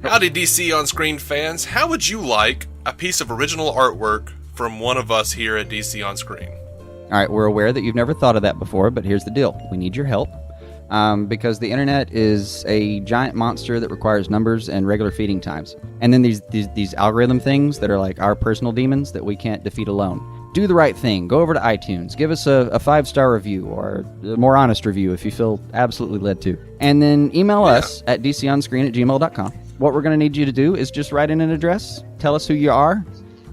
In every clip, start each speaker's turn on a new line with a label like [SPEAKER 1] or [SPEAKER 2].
[SPEAKER 1] Howdy, DC On Screen fans. How would you like a piece of original artwork from one of us here at DC On Screen?
[SPEAKER 2] All right, we're aware that you've never thought of that before, but here's the deal. We need your help because the internet is a giant monster that requires numbers and regular feeding times. And then these algorithm things that are like our personal demons that we can't defeat alone. Do the right thing. Go over to iTunes. Give us a 5-star review or a more honest review if you feel absolutely led to. And then email us at dconscreen@gmail.com. What we're going to need you to do is just write in an address. Tell us who you are.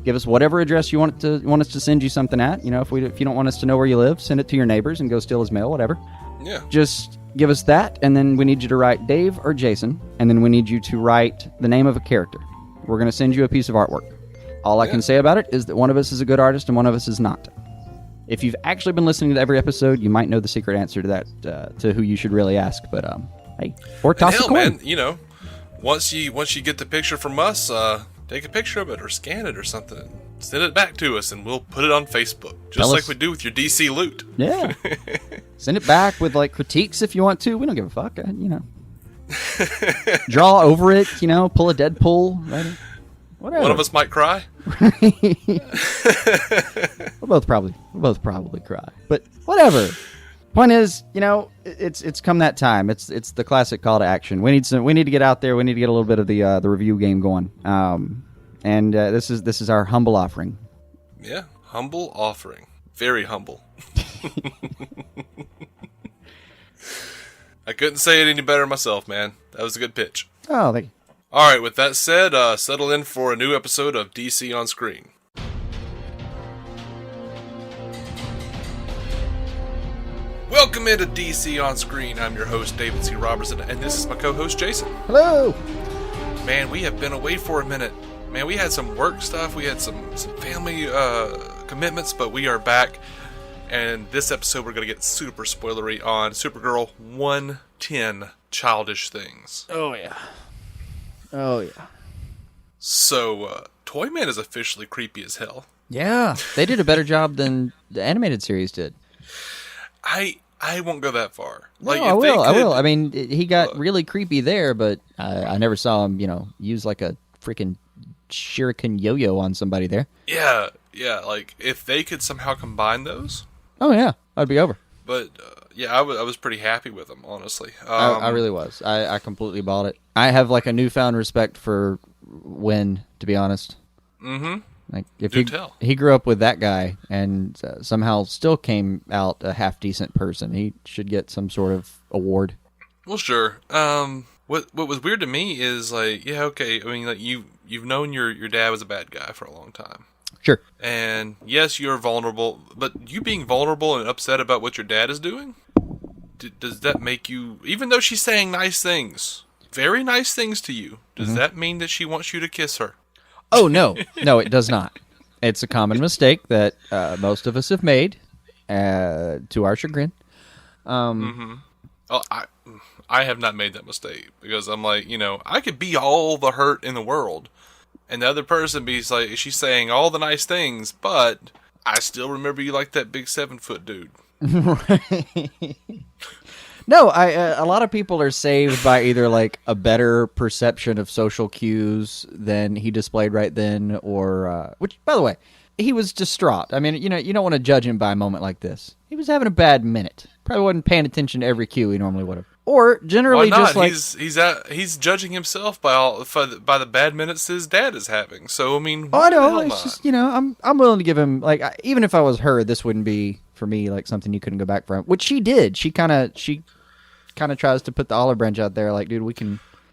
[SPEAKER 2] Give us whatever address you want us to send you something at. You know, if you don't want us to know where you live, send it to your neighbors and go steal his mail, whatever.
[SPEAKER 1] Yeah.
[SPEAKER 2] Just give us that, and then we need you to write Dave or Jason, and then we need you to write the name of a character. We're going to send you a piece of artwork. All I can say about it is that one of us is a good artist and one of us is not. If you've actually been listening to every episode, you might know the secret answer to that, to who you should really ask. But hey, or toss a coin.
[SPEAKER 1] Man, you know, once you get the picture from us, take a picture of it or scan it or something. And send it back to us, and we'll put it on Facebook, just like we do with your DC loot.
[SPEAKER 2] Yeah, send it back with like critiques if you want to. We don't give a fuck, you know. Draw over it, you know. Pull a Deadpool. Right? Whatever.
[SPEAKER 1] One of us might cry.
[SPEAKER 2] We'll both probably cry. But whatever. Point is, you know, it's come that time. It's the classic call to action. We need to get out there. We need to get a little bit of the review game going. And this is our humble offering.
[SPEAKER 1] Yeah, humble offering. Very humble. I couldn't say it any better myself, man. That was a good pitch.
[SPEAKER 2] Oh, thank you.
[SPEAKER 1] All right, with that said, settle in for a new episode of DC On Screen. Welcome into DC On Screen. I'm your host, David C. Robertson, and this is my co-host, Jason.
[SPEAKER 2] Hello.
[SPEAKER 1] Man, we have been away for a minute. Man, we had some work stuff. We had some family commitments, but we are back. And this episode, we're going to get super spoilery on Supergirl 110, Childish Things.
[SPEAKER 2] Oh, yeah. Oh, yeah.
[SPEAKER 1] So, Toyman is officially creepy as hell.
[SPEAKER 2] Yeah, they did a better job than the animated series did.
[SPEAKER 1] I won't go that far.
[SPEAKER 2] Like, no, I will. I mean, he got really creepy there, but I never saw him, you know, use like a freaking shuriken yo-yo on somebody there.
[SPEAKER 1] Yeah. Like, if they could somehow combine those.
[SPEAKER 2] Oh, yeah. I'd be over.
[SPEAKER 1] But, yeah, I was pretty happy with them, honestly.
[SPEAKER 2] I really was. I completely bought it. I have, like, a newfound respect for Winn, to be honest.
[SPEAKER 1] Mm-hmm.
[SPEAKER 2] Like, if he grew up with that guy and somehow still came out a half-decent person, he should get some sort of award.
[SPEAKER 1] Well, sure. What was weird to me is, like, yeah, okay, I mean, like, you've known your dad was a bad guy for a long time.
[SPEAKER 2] Sure.
[SPEAKER 1] And, yes, you're vulnerable, but you being vulnerable and upset about what your dad is doing, does that make you, even though she's saying nice things, very nice things to you, does that mean that she wants you to kiss her?
[SPEAKER 2] Oh, no. No, it does not. It's a common mistake that most of us have made, to our chagrin.
[SPEAKER 1] Oh, I have not made that mistake, because I'm like, you know, I could be all the hurt in the world, and the other person be like, she's saying all the nice things, but I still remember you like that big 7-foot dude.
[SPEAKER 2] No, a lot of people are saved by either like a better perception of social cues than he displayed right then, or which, by the way, he was distraught. I mean, you know, you don't want to judge him by a moment like this. He was having a bad minute. Probably wasn't paying attention to every cue he normally would have. Or generally,
[SPEAKER 1] why not?
[SPEAKER 2] Just like
[SPEAKER 1] he's judging himself by the bad minutes his dad is having. So I mean,
[SPEAKER 2] I know. It's just, you know, I'm willing to give him, like, even if I was her, this wouldn't be for me like something you couldn't go back from. Which she did. She kind of tries to put the olive branch out there, like, dude,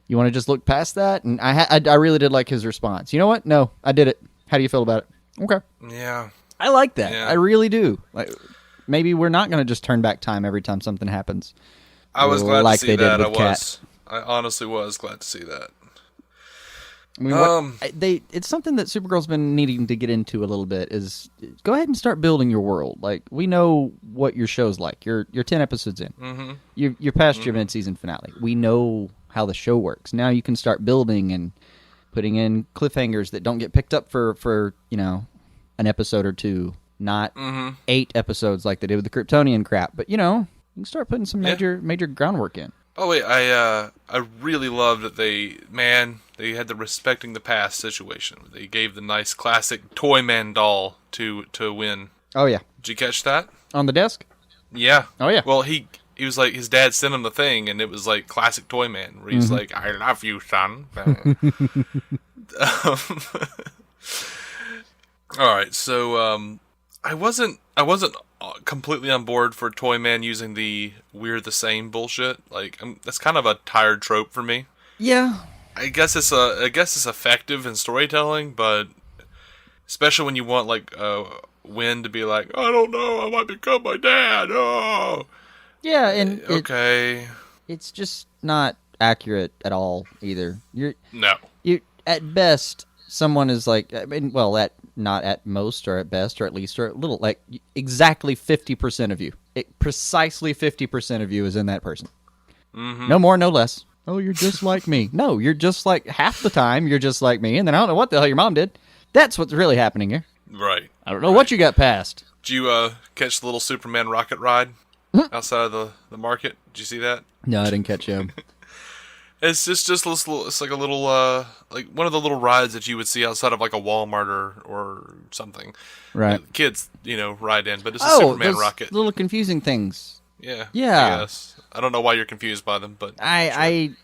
[SPEAKER 2] you want to just look past that? And I really did like his response. You know what? No, I did it. How do you feel about it? Okay.
[SPEAKER 1] Yeah.
[SPEAKER 2] I like that.
[SPEAKER 1] Yeah.
[SPEAKER 2] I really do. Like, maybe we're not going to just turn back time every time something happens.
[SPEAKER 1] I was glad
[SPEAKER 2] like
[SPEAKER 1] to see that.
[SPEAKER 2] I
[SPEAKER 1] honestly was glad to see that.
[SPEAKER 2] I mean, it's something that Supergirl's been needing to get into a little bit, is go ahead and start building your world. Like, we know what your show's like. You're 10 episodes in.
[SPEAKER 1] Mm-hmm.
[SPEAKER 2] You're past your mid-season finale. We know how the show works. Now you can start building and putting in cliffhangers that don't get picked up for you know, an episode or two. Not 8 episodes like they did with the Kryptonian crap. But, you know, you can start putting some major groundwork in.
[SPEAKER 1] Oh wait, I really love that they They had the respecting the past situation. They gave the nice classic Toyman doll to Winn.
[SPEAKER 2] Oh yeah.
[SPEAKER 1] Did you catch that?
[SPEAKER 2] On the desk?
[SPEAKER 1] Yeah.
[SPEAKER 2] Oh yeah.
[SPEAKER 1] Well, he was like, his dad sent him the thing, and it was like classic Toyman, where he's like, "I love you, son." All right, so I wasn't completely on board for Toyman using the "we're the same" bullshit. Like, that's kind of a tired trope for me.
[SPEAKER 2] Yeah.
[SPEAKER 1] I guess it's effective in storytelling, but especially when you want like Winn to be like, "I don't know, I might become my dad." Oh.
[SPEAKER 2] Yeah, and
[SPEAKER 1] okay.
[SPEAKER 2] It's just not accurate at all either. You at best someone is like, I mean, well, not at most or at best or at least or a little, like exactly 50% of you. Precisely 50% of you is in that person. Mm-hmm. No more, no less. Oh, you're just like me. No, you're just like half the time you're just like me, and then I don't know what the hell your mom did. That's what's really happening here.
[SPEAKER 1] Right.
[SPEAKER 2] I don't know what you got past.
[SPEAKER 1] Did you catch the little Superman rocket ride outside of the market? Did you see that?
[SPEAKER 2] No, I didn't catch him.
[SPEAKER 1] It's just this little, it's like a little like one of the little rides that you would see outside of like a Walmart or something.
[SPEAKER 2] Right.
[SPEAKER 1] Kids, ride in, but it's a Superman
[SPEAKER 2] those
[SPEAKER 1] rocket.
[SPEAKER 2] Little confusing things.
[SPEAKER 1] Yeah.
[SPEAKER 2] Yeah.
[SPEAKER 1] I guess. I don't know why you're confused by them, but
[SPEAKER 2] I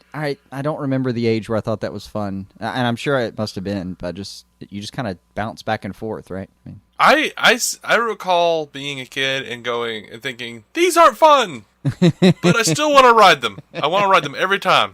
[SPEAKER 2] don't remember the age where I thought that was fun, and I'm sure it must have been, but you just kind of bounce back and forth, right? I mean,
[SPEAKER 1] I recall being a kid and going and thinking, these aren't fun, but I still want to ride them. I want to ride them every time.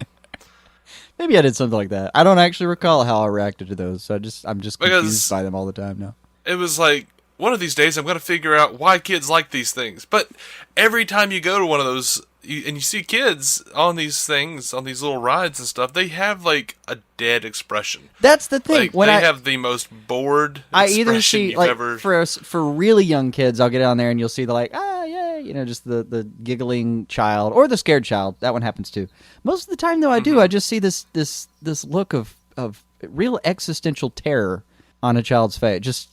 [SPEAKER 2] Maybe I did something like that. I don't actually recall how I reacted to those, so I'm just confused by them all the time now.
[SPEAKER 1] It was like, one of these days I'm going to figure out why kids like these things. But every time you go to one of those, and you see kids on these things, on these little rides and stuff, they have like a dead expression.
[SPEAKER 2] That's the thing.
[SPEAKER 1] Like, they have the most bored
[SPEAKER 2] I
[SPEAKER 1] expression
[SPEAKER 2] either see,
[SPEAKER 1] you've
[SPEAKER 2] like,
[SPEAKER 1] ever...
[SPEAKER 2] for really young kids, I'll get on there and you'll see the like, yeah, just the giggling child or the scared child. That one happens too. Most of the time, though, I just see this look of real existential terror on a child's face. Just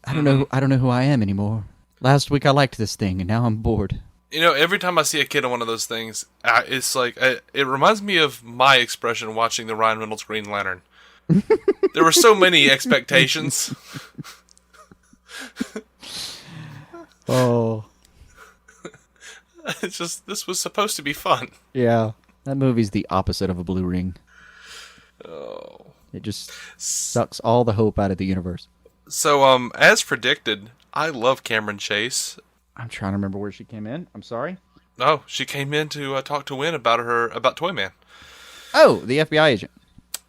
[SPEAKER 2] I don't know who I am anymore. Last week I liked this thing, and now I'm bored.
[SPEAKER 1] Every time I see a kid on one of those things, it's like it reminds me of my expression watching the Ryan Reynolds Green Lantern. There were so many expectations.
[SPEAKER 2] Oh.
[SPEAKER 1] It's just, this was supposed to be fun.
[SPEAKER 2] Yeah. That movie's the opposite of a blue ring.
[SPEAKER 1] Oh.
[SPEAKER 2] It just sucks all the hope out of the universe.
[SPEAKER 1] So, as predicted, I love Cameron Chase.
[SPEAKER 2] I'm trying to remember where she came in. I'm sorry.
[SPEAKER 1] Oh, she came in to talk to Winn about Toyman.
[SPEAKER 2] Oh, the FBI agent.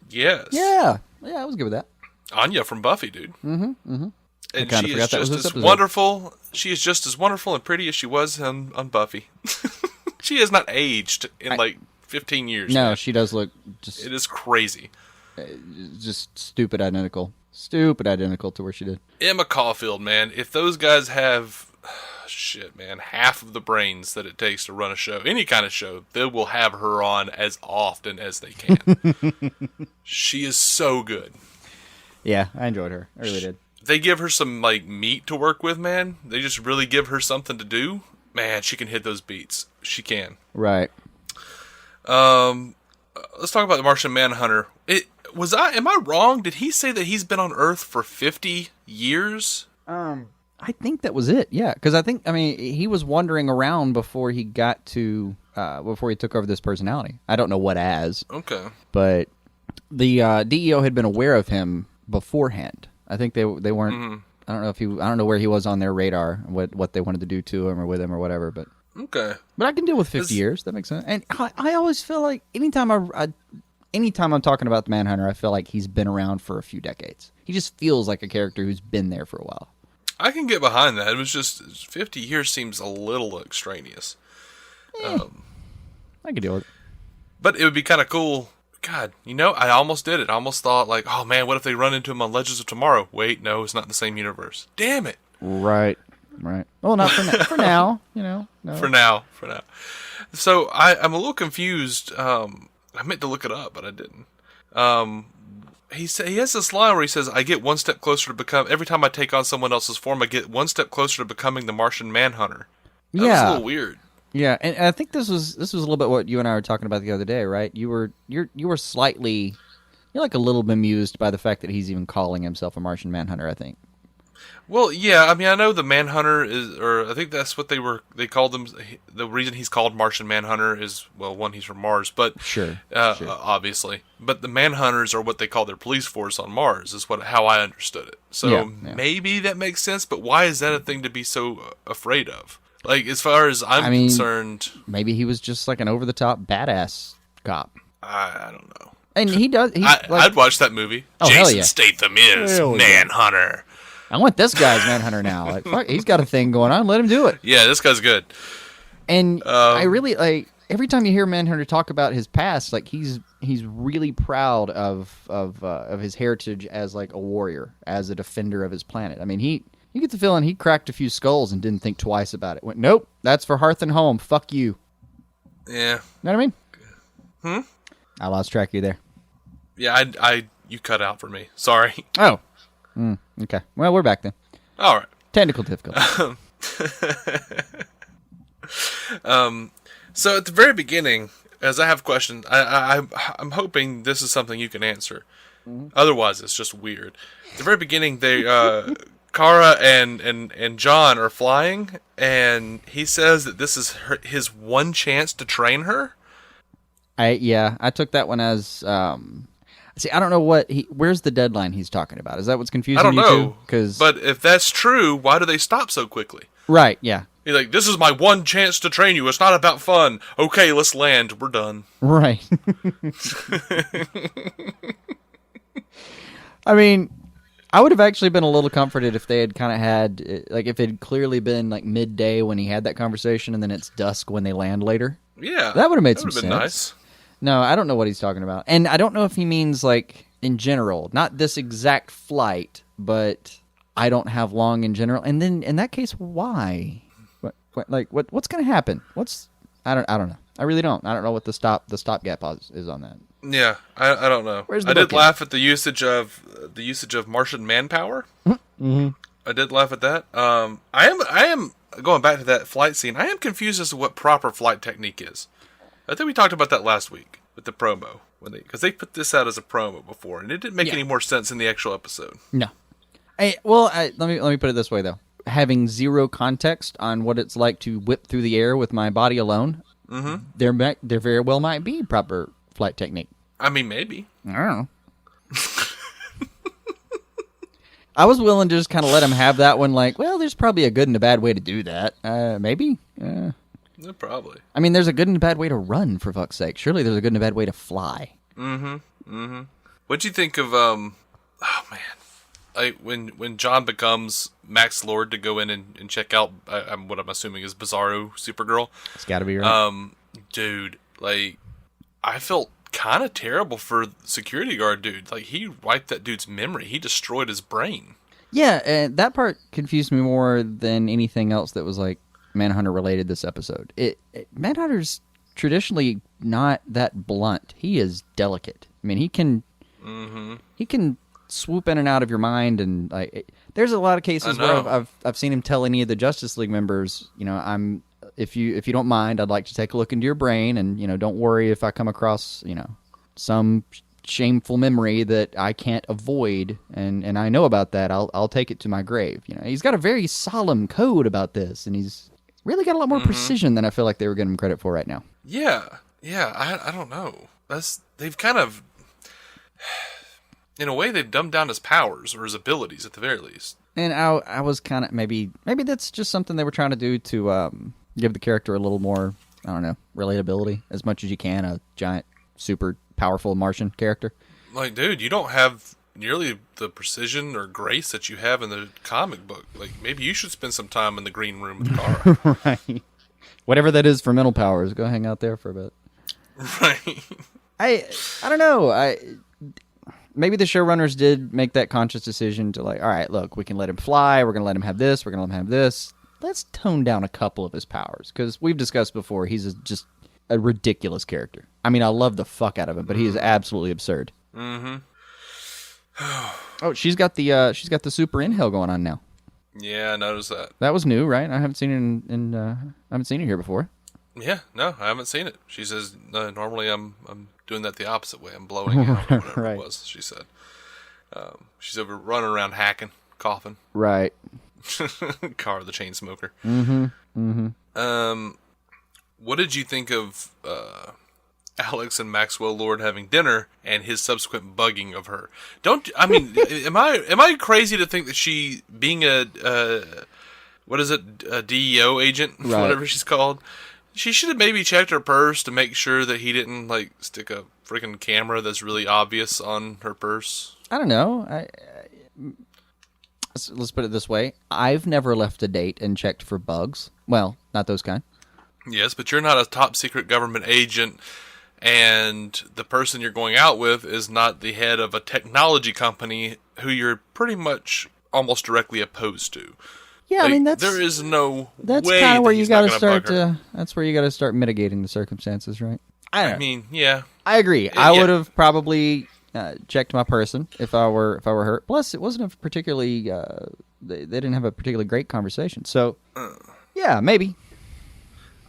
[SPEAKER 1] Yes.
[SPEAKER 2] Yeah, I was good with that.
[SPEAKER 1] Anya from Buffy, dude.
[SPEAKER 2] Mm-hmm.
[SPEAKER 1] And she is just as wonderful. She is just as wonderful and pretty as she was on Buffy. She has not aged in like 15 years.
[SPEAKER 2] No,
[SPEAKER 1] man.
[SPEAKER 2] she does look just...
[SPEAKER 1] It is crazy.
[SPEAKER 2] Just stupid identical. Stupid identical to where she did.
[SPEAKER 1] Emma Caulfield, man. If those guys have... Shit, man. Half of the brains that it takes to run a show, any kind of show, they will have her on as often as they can. She is so good.
[SPEAKER 2] Yeah, I enjoyed her. I really did.
[SPEAKER 1] They give her some like meat to work with, man. They just really give her something to do. Man, she can hit those beats. She can.
[SPEAKER 2] Right.
[SPEAKER 1] Let's talk about the Martian Manhunter. Am I wrong? Did he say that he's been on Earth for 50 years?
[SPEAKER 2] I think that was it. Yeah, because he was wandering around before he got to before he took over this personality. I don't know what as.
[SPEAKER 1] Okay.
[SPEAKER 2] But the DEO had been aware of him beforehand. I think they weren't. Mm-hmm. I don't know where he was on their radar, what they wanted to do to him or with him or whatever. But
[SPEAKER 1] okay.
[SPEAKER 2] But I can deal with 50 years. That makes sense. And I always feel like anytime I'm talking about the Manhunter, I feel like he's been around for a few decades. He just feels like a character who's been there for a while.
[SPEAKER 1] I can get behind that. It was just 50 years seems a little extraneous.
[SPEAKER 2] I can deal with it.
[SPEAKER 1] But it would be kind of cool. God, I almost did it. I almost thought, like, oh man, what if they run into him on Legends of Tomorrow? Wait, no, it's not in the same universe. Damn it.
[SPEAKER 2] Right. Well, not for now. For now, No.
[SPEAKER 1] For now. So I'm a little confused. I meant to look it up, but I didn't. He has this line where he says, "I get one step closer to become. Every time I take on someone else's form, I get one step closer to becoming the Martian Manhunter." That was a little weird.
[SPEAKER 2] Yeah, and I think this was a little bit what you and I were talking about the other day, right? You were slightly You're like a little bemused by the fact that he's even calling himself a Martian Manhunter, I think.
[SPEAKER 1] Well, yeah, I mean, I know the Manhunter is, or I think that's what they called him. The reason he's called Martian Manhunter is, well, one, he's from Mars, but
[SPEAKER 2] sure.
[SPEAKER 1] Obviously, but the Manhunters are what they call their police force on Mars, is how I understood it. So maybe that makes sense, but why is that a thing to be so afraid of? Like, as far as I'm concerned,
[SPEAKER 2] maybe he was just like an over the top badass cop.
[SPEAKER 1] I don't know.
[SPEAKER 2] And he does.
[SPEAKER 1] I'd watch that movie.
[SPEAKER 2] Oh,
[SPEAKER 1] Jason Statham is Manhunter.
[SPEAKER 2] I want this guy's Manhunter now. Like, fuck, he's got a thing going on. Let him do it.
[SPEAKER 1] Yeah, this guy's good.
[SPEAKER 2] And I really like every time you hear Manhunter talk about his past, like he's really proud of his heritage as like a warrior, as a defender of his planet. I mean, you get the feeling he cracked a few skulls and didn't think twice about it. Went, nope, that's for hearth and home. Fuck you.
[SPEAKER 1] Yeah.
[SPEAKER 2] Know what I mean? I lost track of you there.
[SPEAKER 1] Yeah, you cut out for me. Sorry.
[SPEAKER 2] Oh. Okay. Well, we're back then.
[SPEAKER 1] All right.
[SPEAKER 2] Technical difficulty.
[SPEAKER 1] So at the very beginning, as I have questions, I'm hoping this is something you can answer. Otherwise, it's just weird. At the very beginning, they Kara and John are flying, and he says that this is his one chance to train her.
[SPEAKER 2] I took that one as see, I don't know where's the deadline he's talking about. Is that what's confusing you?
[SPEAKER 1] I don't know.
[SPEAKER 2] Too?
[SPEAKER 1] But if that's true, why do they stop so quickly?
[SPEAKER 2] Right, yeah.
[SPEAKER 1] He's like, this is my one chance to train you. It's not about fun. Okay, let's land. We're done.
[SPEAKER 2] Right. I mean, I would have actually been a little comforted if they had kind of had, like, if it had clearly been, like, midday when he had that conversation and then it's dusk when they land later.
[SPEAKER 1] Yeah.
[SPEAKER 2] That would have made some sense.
[SPEAKER 1] Nice.
[SPEAKER 2] No, I don't know what he's talking about. And I don't know if he means, like, in general. Not this exact flight, but I don't have long in general. And then, in that case, why? What's going to happen? I don't know. I really don't. I don't know what the stopgap is on that.
[SPEAKER 1] Yeah, I don't know. I did laugh at the usage of Martian manpower.
[SPEAKER 2] Mm-hmm.
[SPEAKER 1] I did laugh at that. I am going back to that flight scene. I am confused as to what proper flight technique is. I think we talked about that last week with the promo because they put this out as a promo before, and it didn't make any more sense in the actual episode.
[SPEAKER 2] No. Let me put it this way though. Having zero context on what it's like to whip through the air with my body alone, there very well might be proper flight technique.
[SPEAKER 1] I mean, maybe.
[SPEAKER 2] I don't know. I was willing to just kind of let him have that one. Like, well, there's probably a good and a bad way to do that. Maybe.
[SPEAKER 1] Yeah, probably.
[SPEAKER 2] I mean, there's a good and a bad way to run, for fuck's sake. Surely there's a good and a bad way to fly.
[SPEAKER 1] What'd you think of, oh man, like when John becomes Max Lord to go in and check out what I'm assuming is Bizarro Supergirl?
[SPEAKER 2] It's gotta be right.
[SPEAKER 1] Dude, like, I felt kind of terrible for security guard dude. Like, he wiped that dude's memory. He destroyed his brain. Yeah,
[SPEAKER 2] that part confused me more than anything else that was, like, Manhunter related this episode. Manhunter's traditionally not that blunt. He is delicate. I mean, he can swoop in and out of your mind, and like, there's a lot of cases where I've seen him tell any of the Justice League members, you know, if you don't mind, I'd like to take a look into your brain, and you know, don't worry if I come across, you know, some shameful memory that I can't avoid, and I know about that. I'll take it to my grave. You know, he's got a very solemn code about this, and he's really got a lot more precision than I feel like they were giving him credit for right now.
[SPEAKER 1] Yeah. I don't know. They've kind of, in a way, they've dumbed down his powers or his abilities at the very least.
[SPEAKER 2] And I was kind of maybe that's just something they were trying to do to give the character a little more, I don't know, relatability as much as you can. A giant, super powerful Martian character. Like,
[SPEAKER 1] dude, you don't have nearly the precision or grace that you have in the comic book. Like, maybe you should spend some time in the green room with Kara.
[SPEAKER 2] Right. Whatever that is for mental powers, go hang out there for a bit.
[SPEAKER 1] Right.
[SPEAKER 2] I don't know. Maybe the showrunners did make that conscious decision to, like, all right, look, we can let him fly. We're going to let him have this. We're going to let him have this. Let's tone down a couple of his powers. Because we've discussed before, he's just a ridiculous character. I mean, I love the fuck out of him, but he is absolutely absurd. Oh, she's got the super inhale going on now.
[SPEAKER 1] Yeah, I noticed that.
[SPEAKER 2] That was new, right? I haven't seen it I haven't seen it here before.
[SPEAKER 1] Yeah, no, I haven't seen it. She says, normally I'm doing that the opposite way. I'm blowing out, or whatever
[SPEAKER 2] Right.
[SPEAKER 1] it was, she said. She's over running around hacking, coughing.
[SPEAKER 2] Right.
[SPEAKER 1] Car the chain smoker.
[SPEAKER 2] Mm-hmm.
[SPEAKER 1] What did you think of Alex and Maxwell Lord having dinner and his subsequent bugging of her? Am I crazy to think that she, being a DEO agent,
[SPEAKER 2] Right.
[SPEAKER 1] whatever she's called, she should have maybe checked her purse to make sure that he didn't like stick a freaking camera that's really obvious on her purse?
[SPEAKER 2] I don't know. Let's put it this way. I've never left a date and checked for bugs. Well, not those kind.
[SPEAKER 1] Yes, but you're not a top secret government agent, and the person you're going out with is not the head of a technology company who you're pretty much almost directly opposed to.
[SPEAKER 2] Yeah,
[SPEAKER 1] Like, there is no
[SPEAKER 2] that's
[SPEAKER 1] way
[SPEAKER 2] kind
[SPEAKER 1] that
[SPEAKER 2] of where you
[SPEAKER 1] he's
[SPEAKER 2] got
[SPEAKER 1] not
[SPEAKER 2] to
[SPEAKER 1] gonna
[SPEAKER 2] start
[SPEAKER 1] bug her.
[SPEAKER 2] that's where you got to start mitigating the circumstances, right?
[SPEAKER 1] I mean, yeah.
[SPEAKER 2] I agree.
[SPEAKER 1] Yeah.
[SPEAKER 2] I would have probably checked my person if I were her. Plus, it wasn't a particularly they didn't have a particularly great conversation. So, yeah, maybe.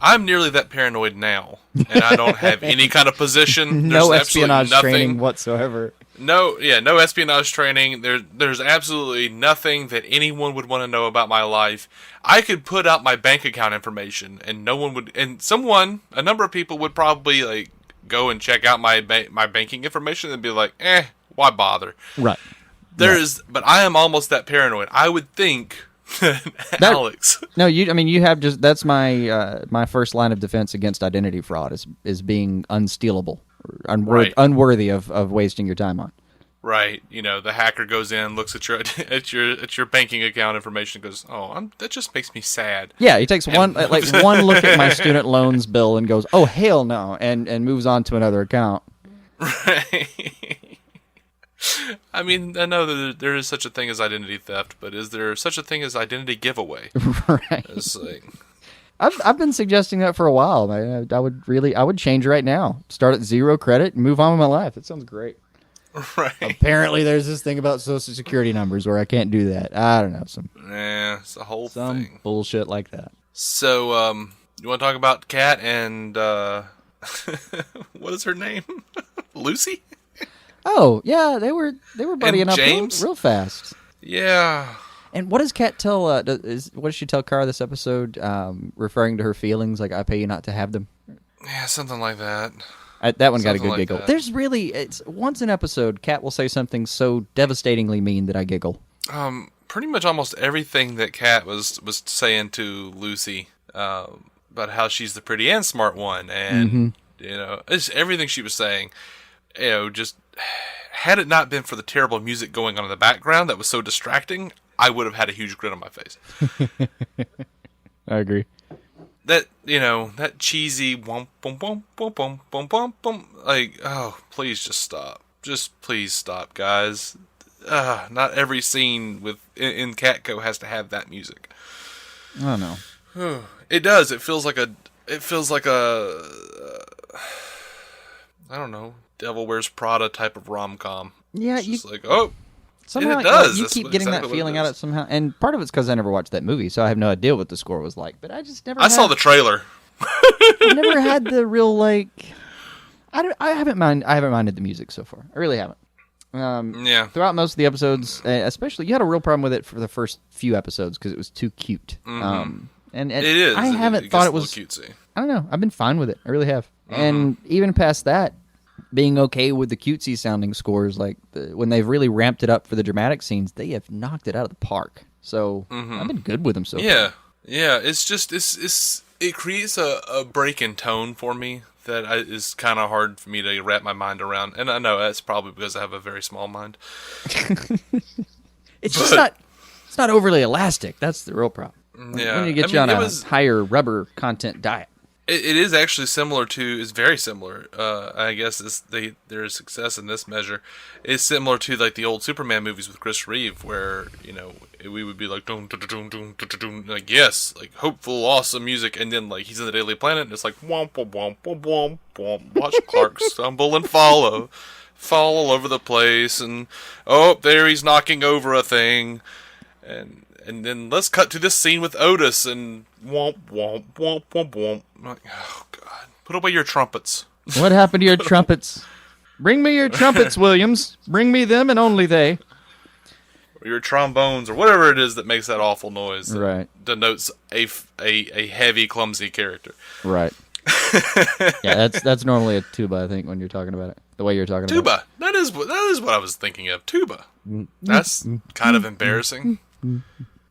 [SPEAKER 1] I'm nearly that paranoid now, and I don't have any kind of position.
[SPEAKER 2] No
[SPEAKER 1] There's
[SPEAKER 2] espionage
[SPEAKER 1] absolutely
[SPEAKER 2] training
[SPEAKER 1] nothing.
[SPEAKER 2] whatsoever.
[SPEAKER 1] No espionage training. There's absolutely nothing that anyone would want to know about my life. I could put out my bank account information, and no one would. And a number of people would probably like go and check out my banking information and be like, why bother?
[SPEAKER 2] Right.
[SPEAKER 1] But I am almost that paranoid. I would think Alex.
[SPEAKER 2] No, you have just that's my my first line of defense against identity fraud is being unstealable, or
[SPEAKER 1] Right.
[SPEAKER 2] unworthy of wasting your time on.
[SPEAKER 1] Right, the hacker goes in, looks at your banking account information, and goes, "Oh, that just makes me sad."
[SPEAKER 2] Yeah, he takes one look at my student loans bill and goes, "Oh hell no," and moves on to another account.
[SPEAKER 1] Right. I mean, I know that there is such a thing as identity theft, but is there such a thing as identity giveaway?
[SPEAKER 2] Right.
[SPEAKER 1] It's like,
[SPEAKER 2] I've been suggesting that for a while. I would change right now. Start at 0 credit and move on with my life. That sounds great.
[SPEAKER 1] right.
[SPEAKER 2] Apparently, there's this thing about Social Security numbers where I can't do that. I don't know, some
[SPEAKER 1] It's a whole thing.
[SPEAKER 2] bullshit like that.
[SPEAKER 1] So, you want to talk about Kat and what is her name? Lucy?
[SPEAKER 2] Oh yeah, they were buddying up
[SPEAKER 1] James?
[SPEAKER 2] real fast.
[SPEAKER 1] Yeah.
[SPEAKER 2] And what does Kat tell? What does she tell Kara this episode? Referring to her feelings, like "I pay you not to have them."
[SPEAKER 1] Yeah, something like that.
[SPEAKER 2] That one got a
[SPEAKER 1] Something
[SPEAKER 2] good
[SPEAKER 1] like
[SPEAKER 2] giggle.
[SPEAKER 1] that.
[SPEAKER 2] There's it's once an episode, Kat will say something so devastatingly mean that I giggle.
[SPEAKER 1] Pretty much almost everything that Kat was saying to Lucy about how she's the pretty and smart one, and it's everything she was saying. Just had it not been for the terrible music going on in the background that was so distracting, I would have had a huge grin on my face.
[SPEAKER 2] I agree.
[SPEAKER 1] That that cheesy womp bum bum bum bum bum bum bum, like, oh, please just stop. Just please stop, guys. Not every scene in Catco has to have that music.
[SPEAKER 2] I don't know.
[SPEAKER 1] It does. It feels like a I don't know, Devil Wears Prada type of rom-com.
[SPEAKER 2] Yeah,
[SPEAKER 1] it's just like, oh,
[SPEAKER 2] somehow
[SPEAKER 1] it does.
[SPEAKER 2] you
[SPEAKER 1] That's
[SPEAKER 2] keep getting
[SPEAKER 1] exactly
[SPEAKER 2] that
[SPEAKER 1] what
[SPEAKER 2] feeling
[SPEAKER 1] it
[SPEAKER 2] out
[SPEAKER 1] is.
[SPEAKER 2] of it somehow, and part of it's because I never watched that movie, so I have no idea what the score was like. But I just never.
[SPEAKER 1] I saw the trailer.
[SPEAKER 2] I've never had the real like. I haven't minded the music so far. I really haven't.
[SPEAKER 1] Yeah.
[SPEAKER 2] Throughout most of the episodes, especially, you had a real problem with it for the first few episodes because it was too cute. And
[SPEAKER 1] It is.
[SPEAKER 2] I haven't thought it was.
[SPEAKER 1] cutesy.
[SPEAKER 2] I don't know. I've been fine with it. I really have. And even past that, being okay with the cutesy sounding scores, like when they've really ramped it up for the dramatic scenes, they have knocked it out of the park. So I've been good with them so far.
[SPEAKER 1] Yeah. It's just it creates a break in tone for me that is kind of hard for me to wrap my mind around. And I know that's probably because I have a very small mind.
[SPEAKER 2] It's just not. It's not overly elastic. That's the real problem.
[SPEAKER 1] Yeah,
[SPEAKER 2] When you get you on a higher rubber content diet.
[SPEAKER 1] It is actually similar to. It's very similar. I guess their success in this measure is similar to like the old Superman movies with Chris Reeve, where we would be like dun, dun, dun, dun, dun, dun, dun, like yes, like hopeful, awesome music, and then like he's in the Daily Planet, and it's like womp womp womp womp womp womp. Watch Clark stumble and fall all over the place, and oh, there he's knocking over a thing, and then let's cut to this scene with Otis and womp womp womp womp womp. I'm like, oh god, put away your trumpets.
[SPEAKER 2] What happened to your trumpets? Bring me your trumpets, Williams. Bring me them and only they.
[SPEAKER 1] Or your trombones, or whatever it is that makes that awful noise. That
[SPEAKER 2] Right.
[SPEAKER 1] denotes a heavy, clumsy character.
[SPEAKER 2] Right. Yeah, that's normally a tuba, I think, when you're talking about it. The way you're talking about it.
[SPEAKER 1] Tuba. That is what I was thinking of. Tuba. That's kind of embarrassing.